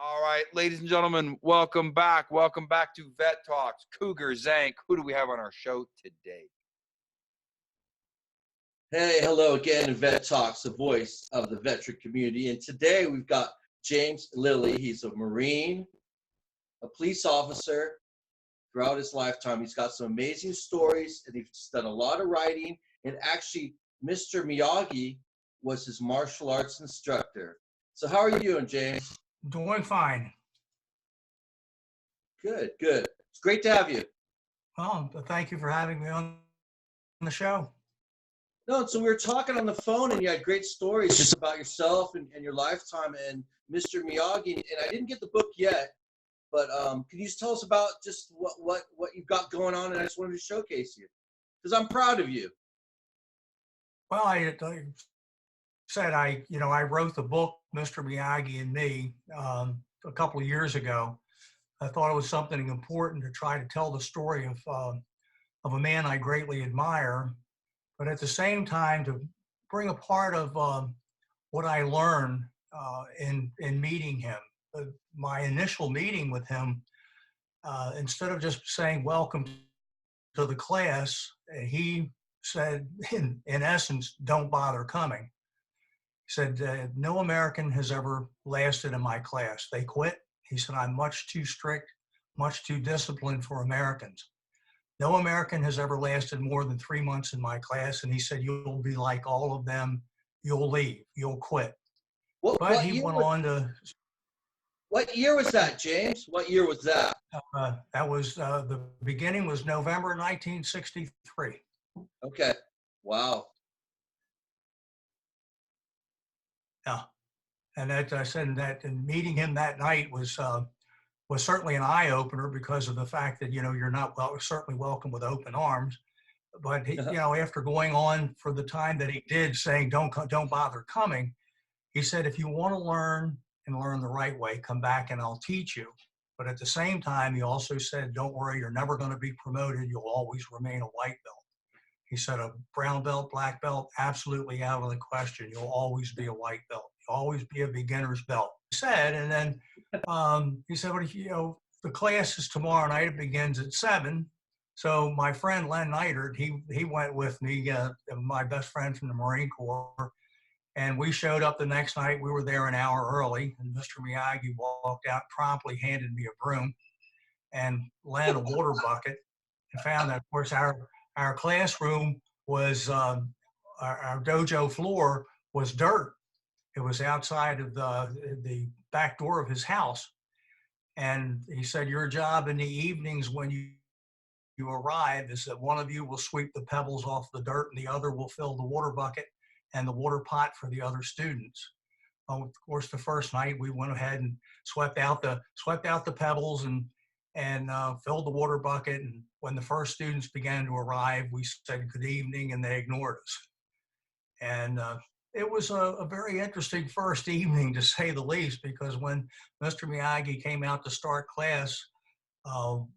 All right, ladies and gentlemen, welcome back. Welcome back to Vet Talks. Cougar Zank, who do we have on our show today? Hey, hello again in Vet Talks, the voice of the veteran community. And today we've got James Lilly. He's a Marine, a police officer throughout his lifetime. He's got some amazing stories, and he's done a lot of writing. And actually, Mr. Miyagi was his martial arts instructor. So how are you doing, James? Doing fine. Good, good. It's great to have you. Well, thank you for having me on the show. No, so we were talking on the phone, and you had great stories just about yourself and your lifetime and Mr. Miyagi. And I didn't get the book yet, but can you just tell us about just what you've got going on? And I just wanted to showcase you because I'm proud of you. Well, I said I wrote the book Mr. Myagi and Me a couple of years ago. I thought it was something important to try to tell the story of a man I greatly admire, but at the same time to bring a part of what I learned in meeting him. My initial meeting with him, instead of just saying welcome to the class, he said, in essence, don't bother coming. He said, no American has ever lasted in my class. They quit. He said, I'm much too strict, much too disciplined for Americans. No American has ever lasted more than 3 months in my class. And he said, you'll be like all of them. You'll leave. You'll quit. But he went on to... What year was that, James? What year was that? That was, the beginning was November 1963. Okay. Wow. Yeah. And that I said that, and meeting him that night was certainly an eye opener because of the fact that, you're not certainly welcome with open arms. But he, after going on for the time that he did, saying don't bother coming, he said, if you want to learn and learn the right way, come back and I'll teach you. But at the same time, he also said, don't worry, you're never going to be promoted. You'll always remain a white belt. He said, a brown belt, black belt, absolutely out of the question. You'll always be a white belt. You'll always be a beginner's belt. He said, and then he said, well, the class is tomorrow night. It begins at 7. So my friend Len Neidert, he went with me, my best friend from the Marine Corps, and we showed up the next night. We were there an hour early, and Mr. Myagi walked out, promptly handed me a broom, and Len a water bucket, and found that, of course, our classroom was, our dojo floor was dirt. It was outside of the back door of his house. And he said, your job in the evenings when you arrive is that one of you will sweep the pebbles off the dirt and the other will fill the water bucket and the water pot for the other students. Of course, the first night we went ahead and swept out the pebbles and filled the water bucket. And when the first students began to arrive, we said good evening, and they ignored us. And it was a very interesting first evening, to say the least, because when Mr. Myagi came out to start class,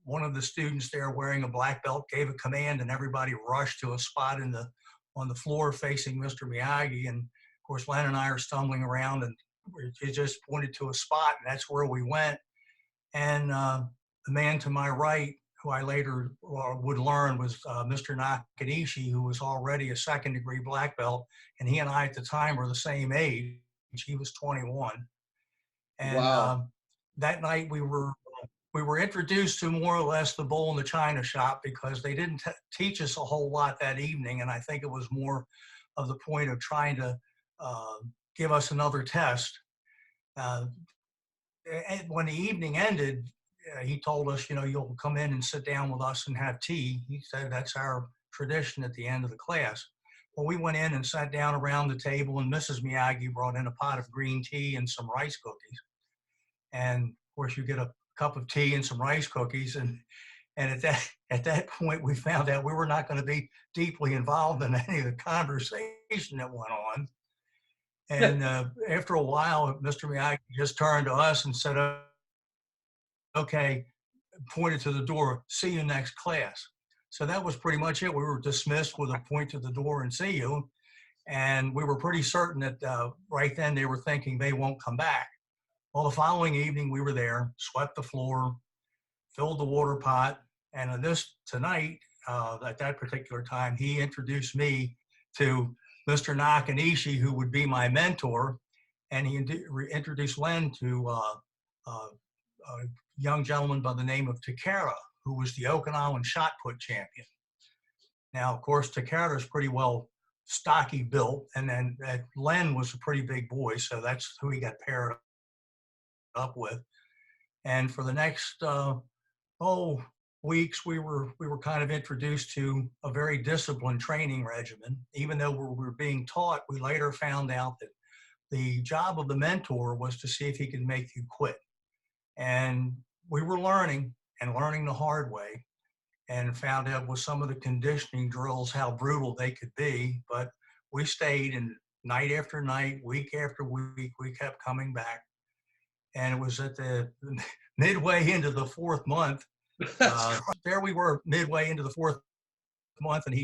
one of the students there wearing a black belt gave a command, and everybody rushed to a spot on the floor facing Mr. Myagi. And of course, Len and I are stumbling around, and he just pointed to a spot, and that's where we went. And the man to my right, who I later would learn was Mr. Takeshi, who was already a second-degree black belt, and he and I at the time were the same age. He was 21. And wow. That night we were introduced to more or less the bull in the china shop, because they didn't teach us a whole lot that evening, and I think it was more of the point of trying to give us another test. And when the evening ended, he told us, you'll come in and sit down with us and have tea. He said that's our tradition at the end of the class. Well, we went in and sat down around the table, and Mrs. Myagi brought in a pot of green tea and some rice cookies. And of course, you get a cup of tea and some rice cookies. And at that point, we found out we were not going to be deeply involved in any of the conversation that went on. And after a while, Mr. Myagi just turned to us and said, okay, pointed to the door, see you next class. So that was pretty much it. We were dismissed with a point to the door and see you. And we were pretty certain that right then they were thinking they won't come back. Well, the following evening we were there, swept the floor, filled the water pot, and at that particular time, he introduced me to Mr. Nakanishi, who would be my mentor, and he introduced Len to a young gentleman by the name of Takara, who was the Okinawan shot put champion. Now, of course, Takara is pretty well stocky built, and then Len was a pretty big boy, so that's who he got paired up with. And for the next weeks, we were kind of introduced to a very disciplined training regimen. Even though we were being taught, we later found out that the job of the mentor was to see if he could make you quit. And we were learning the hard way, and found out with some of the conditioning drills how brutal they could be. But we stayed, and night after night, week after week, we kept coming back. And it was at the midway into the fourth month. There we were, midway into the fourth month, and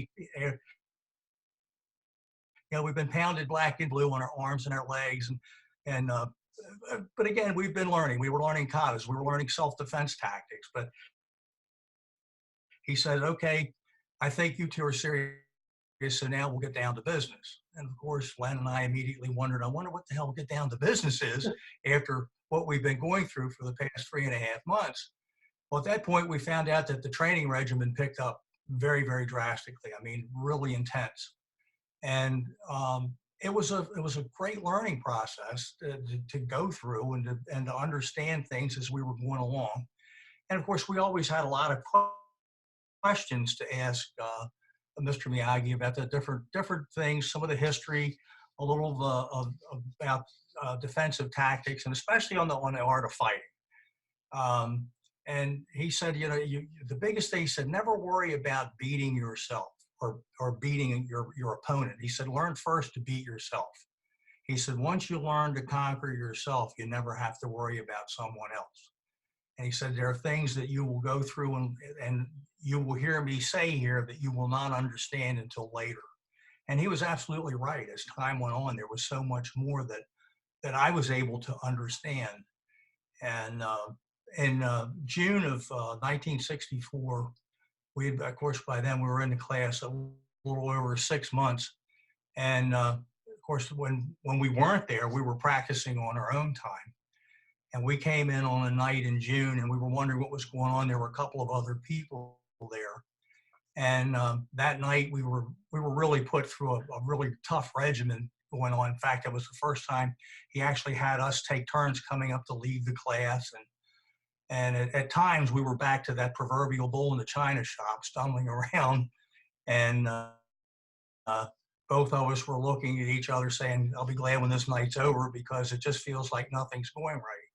we've been pounded black and blue on our arms and our legs, but again, we've been learning. We were learning katas, we were learning self-defense tactics. But he said, "Okay, I think you two are serious, so now we'll get down to business." And of course, Len and I immediately wondered, I wonder what the hell get down to business is after what we've been going through for the past 3.5 months. Well, at that point, we found out that the training regimen picked up very, very drastically. I mean, really intense. And it was a great learning process to go through and to understand things as we were going along. And of course, we always had a lot of questions to ask Mr. Myagi about the different things, some of the history, a little about defensive tactics, and especially on the art of fighting. And he said, the biggest thing, he said, never worry about beating yourself or beating your opponent. He said, learn first to beat yourself. He said, once you learn to conquer yourself, you never have to worry about someone else. And he said, there are things that you will go through and you will hear me say here that you will not understand until later. And he was absolutely right. As time went on, there was so much more that I was able to understand. And in June of 1964, of course, by then we were in the class a little over 6 months. And of course, when we weren't there, we were practicing on our own time. And we came in on a night in June, and we were wondering what was going on. There were a couple of other people there. And that night we were really put through a really tough regimen going on. In fact, it was the first time he actually had us take turns coming up to lead the class. And at times we were back to that proverbial bull in the china shop, stumbling around. And both of us were looking at each other saying, I'll be glad when this night's over, because it just feels like nothing's going right.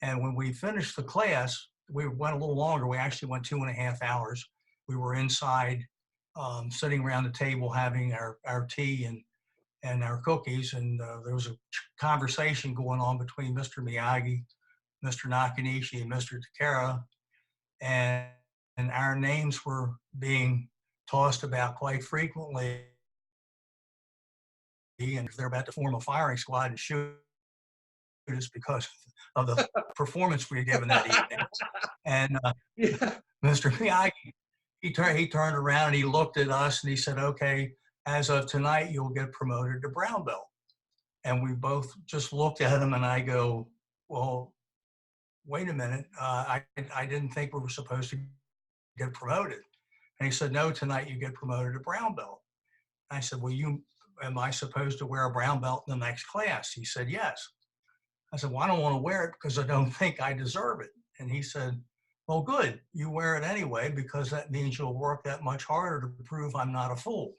And when we finished the class, we went a little longer. We actually went 2.5 hours. We were inside, sitting around the table having our tea and our cookies. And there was a conversation going on between Mr. Myagi, Mr. Nakanishi, and Mr. Takara. And our names were being tossed about quite frequently. And they're about to form a firing squad and shoot us because of the performance we had given that evening. And Mr. Myagi, he turned around and he looked at us and he said, okay, as of tonight, you'll get promoted to brown belt. And we both just looked at him, and I go, well, wait a minute. I didn't think we were supposed to get promoted. And he said, no, tonight you get promoted to brown belt. And I said, well, am I supposed to wear a brown belt in the next class? He said, yes. I said, well, I don't want to wear it because I don't think I deserve it. And he said, well, good. You wear it anyway, because that means you'll work that much harder to prove I'm not a fool.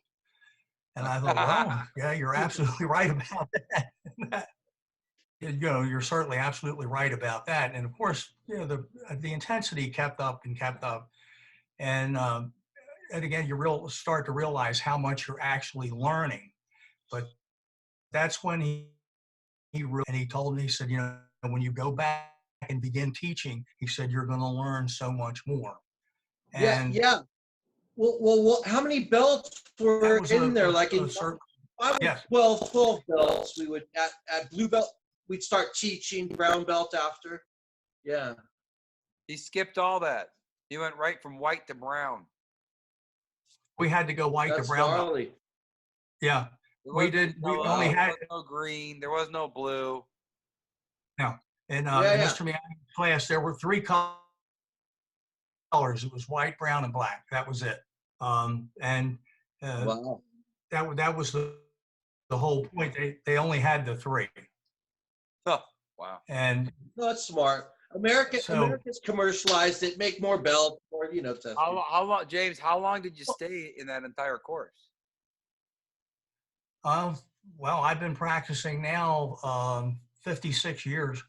And I thought, well, yeah, you're absolutely right about that. You're certainly absolutely right about that. And of course, the intensity kept up and kept up. And again, you start to realize how much you're actually learning. But that's when he told me, he said, when you go back and begin teaching, he said, you're going to learn so much more. And yeah. Well, how many belts were in there? Like in yes. 12 belts, we would at blue belt, we'd start teaching brown belt after. Yeah. He skipped all that. He went right from white to brown. We had to go white to That's brown belt. gnarly. Yeah, There we wasn't did. We yellow, only there had was no green. There was no blue. no. In Yeah, yeah. Mr. Miyagi's class, there were 3 colors. It was white, brown, and black. That was it. And Wow. that was the whole point. They only had the 3. Oh, wow. And No, that's smart. So- America's commercialized it, make more belts, or testing. How long, James? How long did you stay in that entire course? well, I've been practicing now 56 years.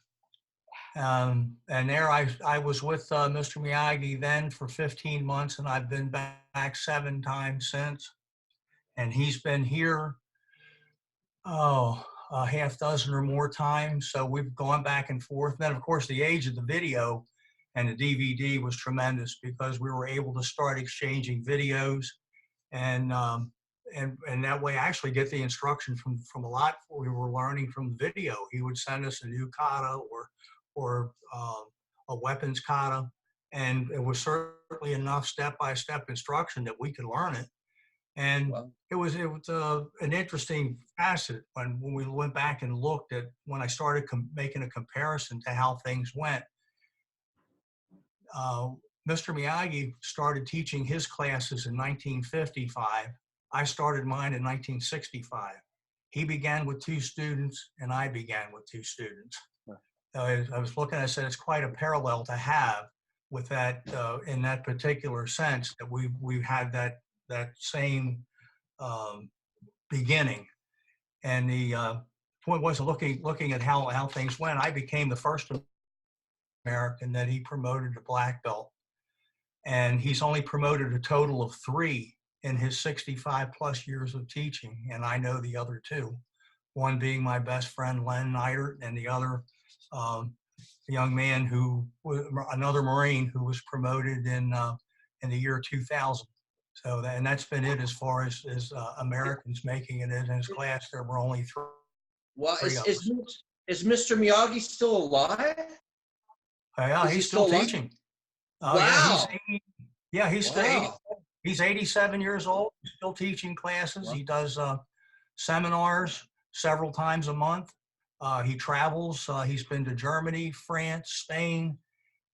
And there I was with Mr. Miyagi then for 15 months, and I've been back 7 times since. And he's been here, a half dozen or more times. So we've gone back and forth. Then, of course, the age of the video and the DVD was tremendous because we were able to start exchanging videos, and that way actually get the instruction from a lot we were learning from the video. He would send us a new kata or a weapons kata, and it was certainly enough step-by-step instruction that we could learn it. And Wow. it was an interesting facet when we went back and looked at when I started making a comparison to how things went. Mr. Myagi started teaching his classes in 1955. I started mine in 1965. He began with 2 students, and I began with 2 students. I was looking, I said, it's quite a parallel to have with that, in that particular sense, that we've had that same beginning. And the point was looking at how things went. I became the first American that he promoted to black belt. And he's only promoted a total of 3 in his 65 plus years of teaching. And I know the other 2, one being my best friend, Len Neidert, and the other, a young man another Marine who was promoted in the year 2000. So that's been it as far as Americans making it in his class. There were only 3. Well, of us. is Mr. Miyagi still alive? Yeah, Is he he's still still alive? teaching. Wow. He's still 80, Wow. he's 87 years old. He's still teaching classes. Wow. He does seminars several times a month. He travels. He's been to Germany, France, Spain,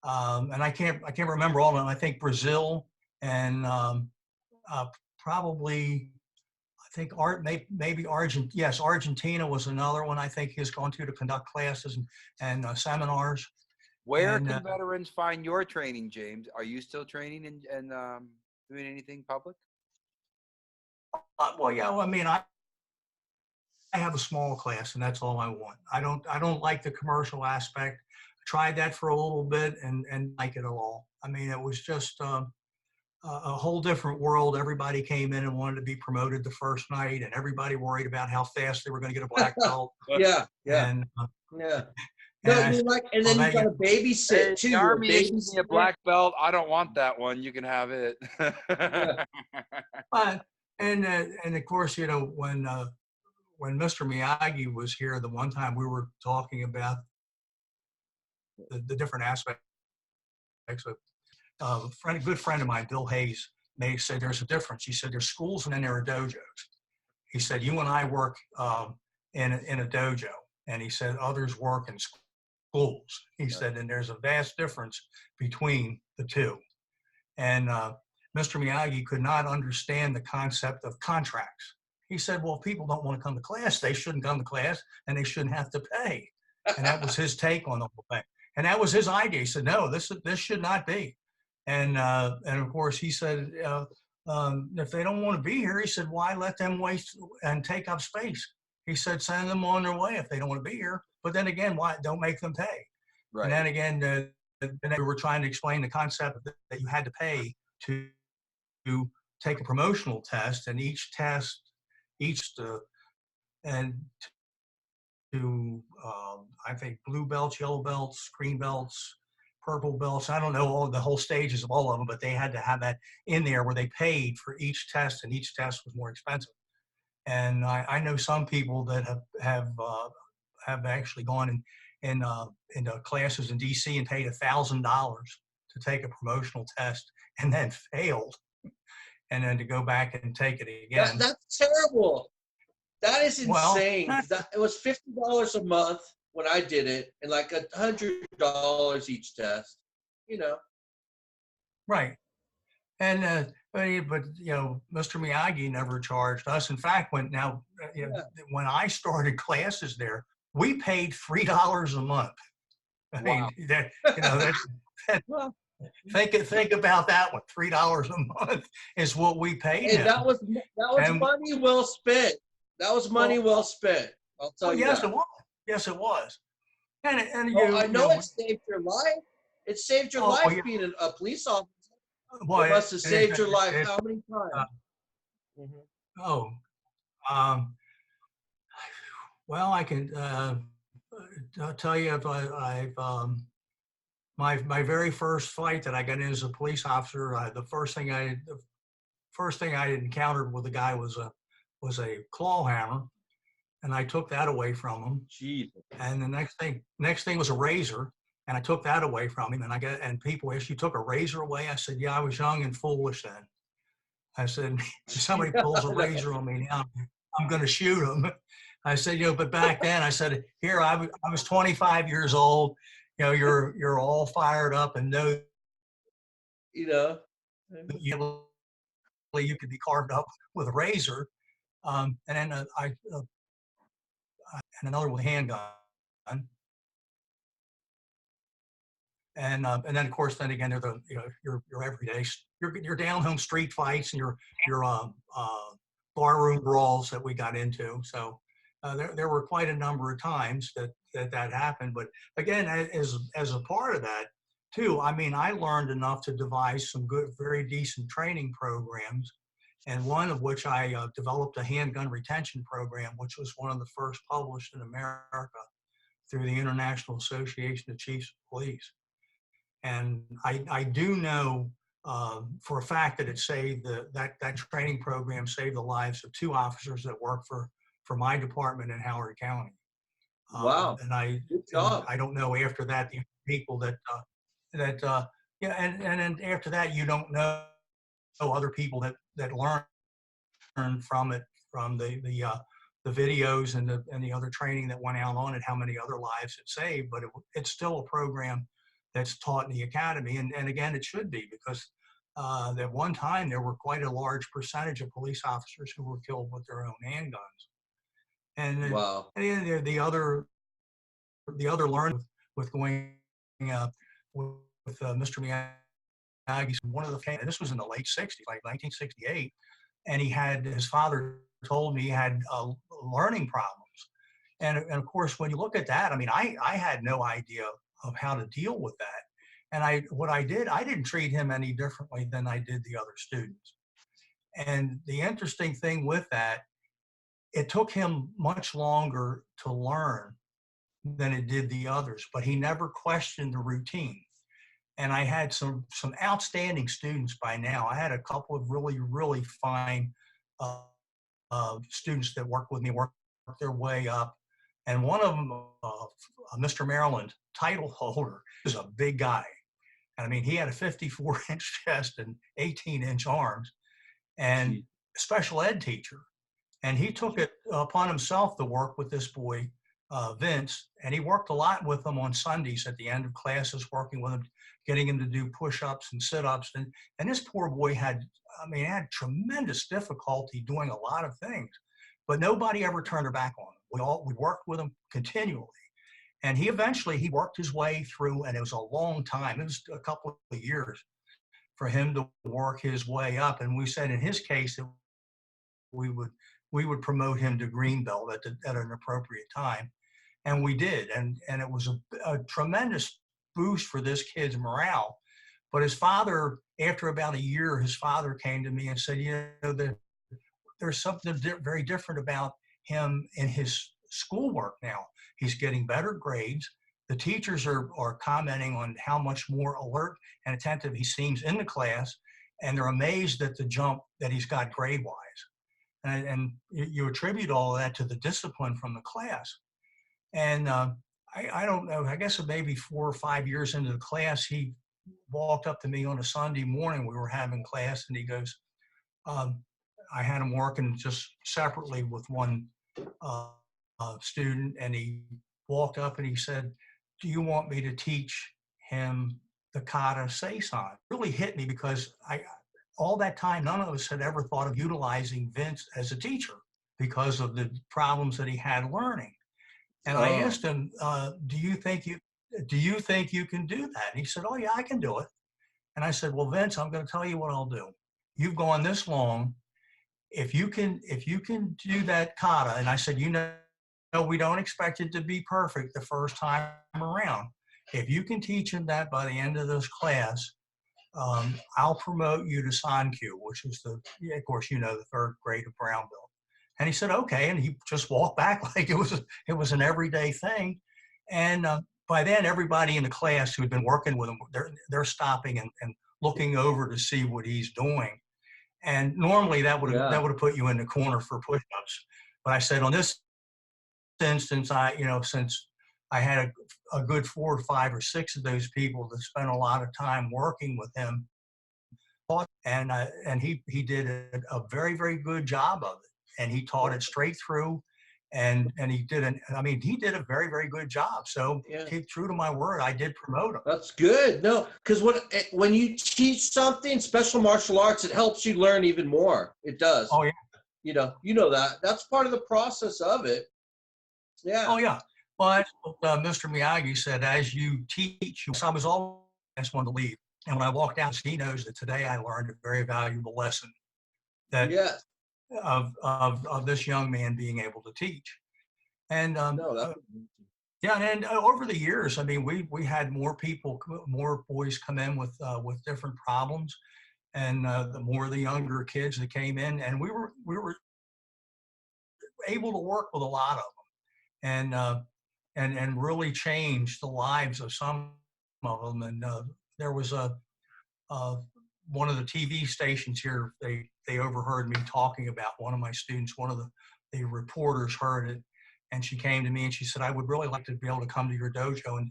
and I can't remember all of them. I think Brazil and probably I think maybe Argentina. Yes, Argentina was another one. I think he's gone to conduct classes and seminars. Where And, can veterans find your training, James? Are you still training and doing anything public? well, yeah. Well, I mean, I have a small class, and that's all I want. I don't like the commercial aspect. I tried that for a little bit and like it at all. I mean, it was just a whole different world. Everybody came in and wanted to be promoted the first night, and everybody worried about how fast they were going to get a black belt. Yeah. And Yeah. and No, I said, and then you got to Hey, babysit too. the You're a Army issues me a babysitter. black belt. I don't want that one. You can have it. but and of course, when Mr. Miyagi was here, the one time we were talking about the different aspects of a good friend of mine, Bill Hayes, said there's a difference. He said there's schools and then there are dojos. He said you and I work in a dojo, and he said others work in schools. He said, and there's a vast difference between the 2. And Mr. Myagi could not understand the concept of contracts. He said, well, if people don't want to come to class, they shouldn't come to class and they shouldn't have to pay. And that was his take on the whole thing. And that was his idea. He said, no, this should not be. And of course, he said, if they don't want to be here, he said, why let them waste and take up space? He said, send them on their way if they don't want to be here. But then again, why don't make them pay? Right. And then again, we were trying to explain the concept that you had to pay to take a promotional test, and each test, I think blue belts, yellow belts, green belts, purple belts. I don't know all the whole stages of all of them, but they had to have that in there where they paid for each test, and each test was more expensive. And I know some people that have have actually gone into classes in DC and paid $1,000 to take a promotional test and then failed, and then to go back and take it again. That's terrible. That is Well, insane. It was $50 a month when I did it, and like $100 each test. You know. right. And but Mr. Miyagi never charged us. In fact, when I started classes there, we paid $3 a month. I mean, that Well, think about that one. $3 a month is what we paid him. that was money well spent. That was money well spent. I'll tell you yes, that. it was. Yes, it was. And I know it saved your life. It saved your life being a police officer. Well, it must have saved your life how many times? Well, I can I'll tell you, if my very first fight that I got in as a police officer, the first thing I encountered with the guy was a claw hammer, and I took that away from him. Jesus. And the next thing was a razor, and I took that away from him. And people asked, "You took a razor away?" I said, "Yeah, I was young and foolish then." I said, "If somebody pulls a razor on me now, I'm going to shoot him." I said, but back then, I said, here, I was 25 years old. You're all fired up and know, you could be carved up with a razor. And then and another with a handgun. And then of course, then again, they're your everyday, your down home street fights and your barroom brawls that we got into. So there were quite a number of times that happened. But again, as a part of that too, I mean, I learned enough to devise some good, very decent training programs, and one of which I developed a handgun retention program, which was one of the first published in America through the International Association of Chiefs of Police. And I do know for a fact that it saved that training program saved the lives of 2 officers that worked for my department in Howard County. Wow! And good job. I don't know after that the people and then after that you don't know other people that learned from it, from the videos and the other training that went out on it, how many other lives it saved. But it's still a program that's taught in the academy, and again, it should be, because at one time there were quite a large percentage of police officers who were killed with their own handguns. And wow. And the other learning with going with Mr. Miyagi, one of the, this was in the late 60s, like 1968, and his father told me he had learning problems. And of course, when you look at that, I mean, I had no idea of how to deal with that. And I didn't treat him any differently than I did the other students. And the interesting thing with that, it took him much longer to learn than it did the others, but he never questioned the routine. And I had some outstanding students by now. I had a couple of really, really fine students that worked with me, worked their way up. And one of them, Mr. Maryland, title holder, is a big guy. I mean, he had a 54-inch chest and 18-inch arms, and special ed teacher. And he took it upon himself to work with this boy, Vince, and he worked a lot with him on Sundays at the end of classes, working with him, getting him to do push-ups and sit-ups. And this poor boy had tremendous difficulty doing a lot of things, but nobody ever turned their back on him. We worked with him continually. And he eventually worked his way through, and it was a long time. It was a couple of years for him to work his way up. And we said in his case that we would promote him to green belt at an appropriate time. And we did. And it was a tremendous boost for this kid's morale. But his father, after about a year, his father came to me and said, there's something very different about him in his schoolwork now. He's getting better grades. The teachers are commenting on how much more alert and attentive he seems in the class, and they're amazed at the jump that he's got grade-wise. And you attribute all of that to the discipline from the class. And I don't know, I guess maybe 4 or 5 years into the class, he walked up to me on a Sunday morning. We were having class, and he goes, um, I had him working just separately with one uh, student, and he walked up and he said, do you want me to teach him the kata seisan? It really hit me because all that time, none of us had ever thought of utilizing Vince as a teacher because of the problems that he had learning. And I Oh, asked him, do you think you can do that? And he said, oh yeah, I can do it. And I said, well, Vince, I'm going to tell you what I'll do. You've gone this long. If you can do that kata, and I said, we don't expect it to be perfect the first time around. If you can teach him that by the end of this class, I'll promote you to Sankyu, which is of course, the third grade of Brown Belt. And he said, okay. And he just walked back like it was an everyday thing. And by then, everybody in the class who had been working with him, they're stopping and looking over to see what he's doing. And normally that would yeah. have put you in the corner for push-ups. But I said, on this instance, since I had a good 4 or 5 or 6 of those people that spent a lot of time working with him, and he did a very, very good job of it, and he taught it straight through, and he did a very, very good job. So, Yeah. true to my word, I did promote him. That's good. No, because when you teach something, special martial arts, it helps you learn even more. It does. Oh yeah. You know that. That's part of the process of it. Yeah. Oh yeah. Well, that's what Mr. Miyagi said. As you teach, I was always the last one to leave, and when I walked out, he knows that today I learned a very valuable lesson that Yes. of this young man being able to teach. And No, that's yeah, and over the years, I mean, we had more boys come in with different problems, and the more the younger kids that came in, and we were able to work with a lot of them, and really change the lives of some of them. And there was uh, one of the TV stations here. They overheard me talking about one of my students. One of the reporters heard it, and she came to me and she said, I would really like to be able to come to your dojo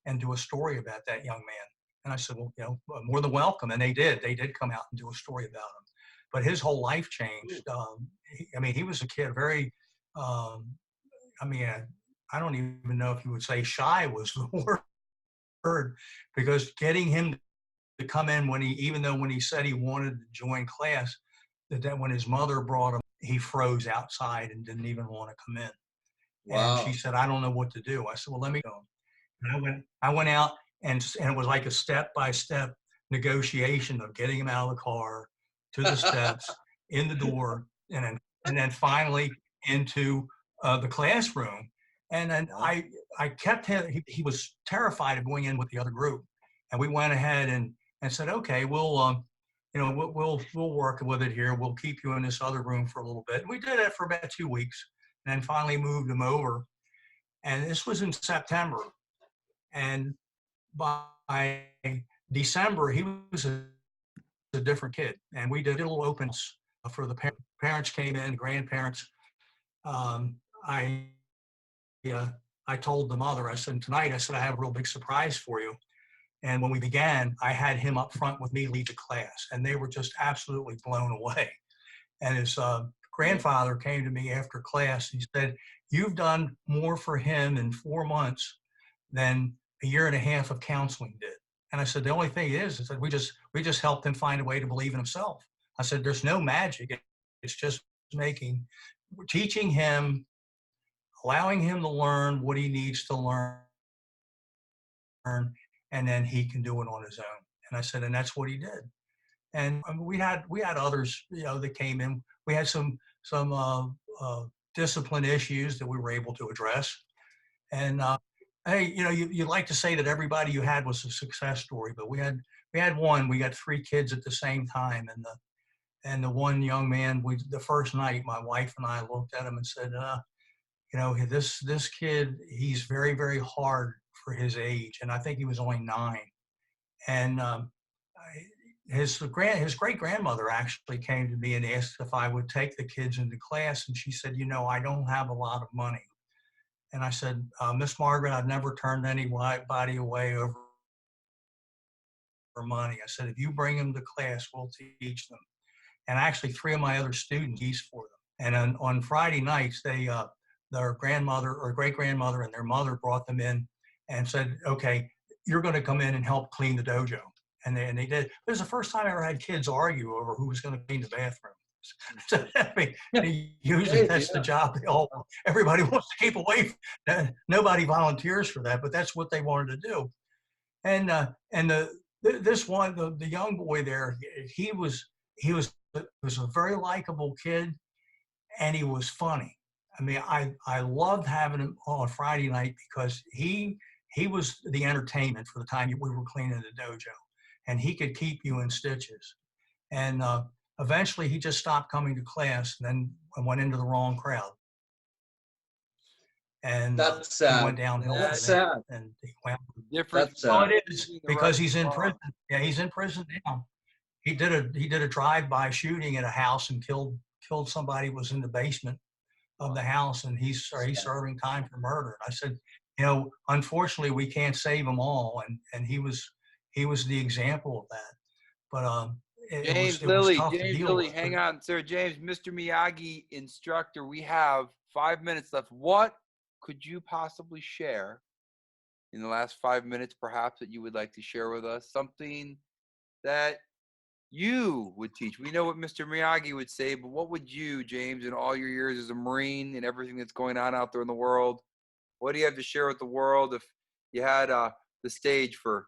and do a story about that young man. And I said, well, more than welcome. And they did. They did come out and do a story about him. But his whole life changed. He was a kid, very, um, I mean, I don't even know if you would say shy was the word, because getting him to come in even though when he said he wanted to join class, that when his mother brought him, he froze outside and didn't even want to come in. And she wow. said, I don't know what to do. I said, well, let me go. And I went out, and it was like a step-by-step negotiation of getting him out of the car, to the steps, in the door, and then finally into the classroom. And then I kept him. He was terrified of going in with the other group, and we went ahead and said, okay, we'll work with it here. We'll keep you in this other room for a little bit. And we did it for about 2 weeks, and then finally moved him over. And this was in September. And by December, he was a different kid. And we did little opens for the parents came in, grandparents. Um, I I told the mother, I said, tonight, I said, I have a real big surprise for you. And when we began, I had him up front with me lead the class, and they were just absolutely blown away. And his grandfather came to me after class. He said, you've done more for him in 4 months than a year and a half of counseling did. And I said, the only thing is that we just helped him find a way to believe in himself. I said, there's no magic. It's just teaching him, allowing him to learn what he needs to learn, and then he can do it on his own. And I said, and that's what he did. And we had others, that came in. We had some discipline issues that we were able to address. And hey, you'd like to say that everybody you had was a success story, but we had one. We got 3 kids at the same time, and the one young man, the first night, my wife and I looked at him and said, this kid, he's very, very hard for his age, and I think he was only 9. And his great grandmother actually came to me and asked if I would take the kids into class, and she said, I don't have a lot of money. And I said, Miss Margaret, I've never turned anybody away over money. I said, if you bring them to class, we'll teach them. And actually 3 of my other students teach for them. And on Friday nights, their grandmother or great-grandmother and their mother brought them in and said, okay, you're going to come in and help clean the dojo. And they did. It was the first time I ever had kids argue over who was going to clean the bathroom. So, I mean, usually that's the job everybody wants to keep away from. Nobody volunteers for that, but that's what they wanted to do. And this one, the young boy there, he was a very likable kid, and he was funny. I mean, I loved having him on Friday night because he was the entertainment for the time we were cleaning the dojo, and he could keep you in stitches. And eventually, he just stopped coming to class, and then went into the wrong crowd. And That's he sad. went downhill. That's sad. And he went Different. That's well, it is because he's in prison. Yeah, he's in prison now. He did a drive-by shooting at a house and killed somebody who was in the basement of the house, and he's serving time for murder. I said, unfortunately, we can't save them all, and he was the example of that. But James Lilly, hang on, sir. James, Mr. Miyagi instructor, we have 5 minutes left. What could you possibly share in the last 5 minutes, perhaps, that you would like to share with us? Something that you would teach. We know what Mr. Myagi would say, but what would you, James, in all your years as a Marine and everything that's going on out there in the world, what do you have to share with the world? If you had the stage for,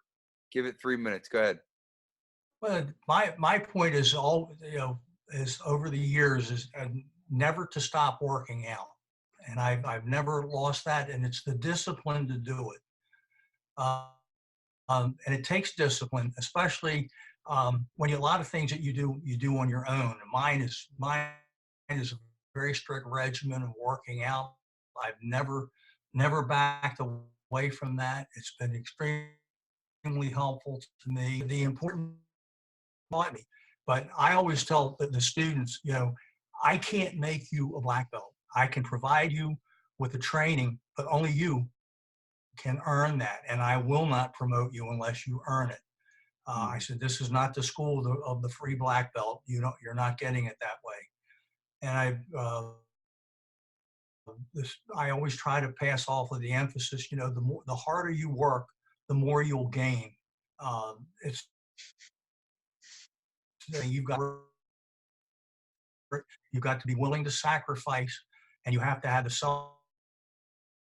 give it 3 minutes. Go ahead. Well, my point is is over the years is never to stop working out, and I've never lost that, and it's the discipline to do it. And it takes discipline, especially when a lot of things that you do on your own. Mine is a very strict regimen of working out. I've never backed away from that. It's been extremely helpful to me. The important taught me, but I always tell the students, I can't make you a black belt. I can provide you with the training, but only you can earn that, and I will not promote you unless you earn it. I said, this is not the school of the free black belt. You're not getting it that way. And I always try to pass off with the emphasis, the harder you work, the more you'll gain. You've got to be willing to sacrifice, and you have to have the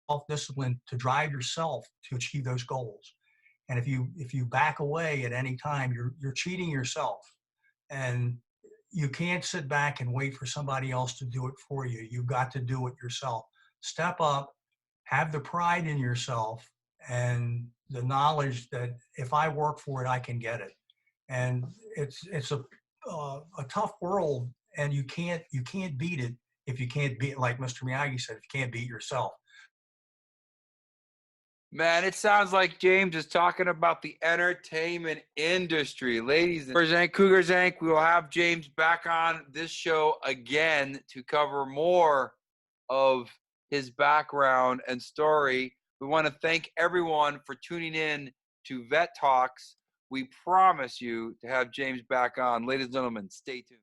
self-discipline to drive yourself to achieve those goals. And if you back away at any time, you're cheating yourself. And you can't sit back and wait for somebody else to do it for you. You've got to do it yourself. Step up, have the pride in yourself, and the knowledge that if I work for it, I can get it. And it's a tough world, and you can't beat it if you can't beat, like Mr. Myagi said, if you can't beat yourself. Man, it sounds like James is talking about the entertainment industry. Ladies and gentlemen, Cougar Zank, we will have James back on this show again to cover more of his background and story. We want to thank everyone for tuning in to Vet Talks. We promise you to have James back on. Ladies and gentlemen, stay tuned.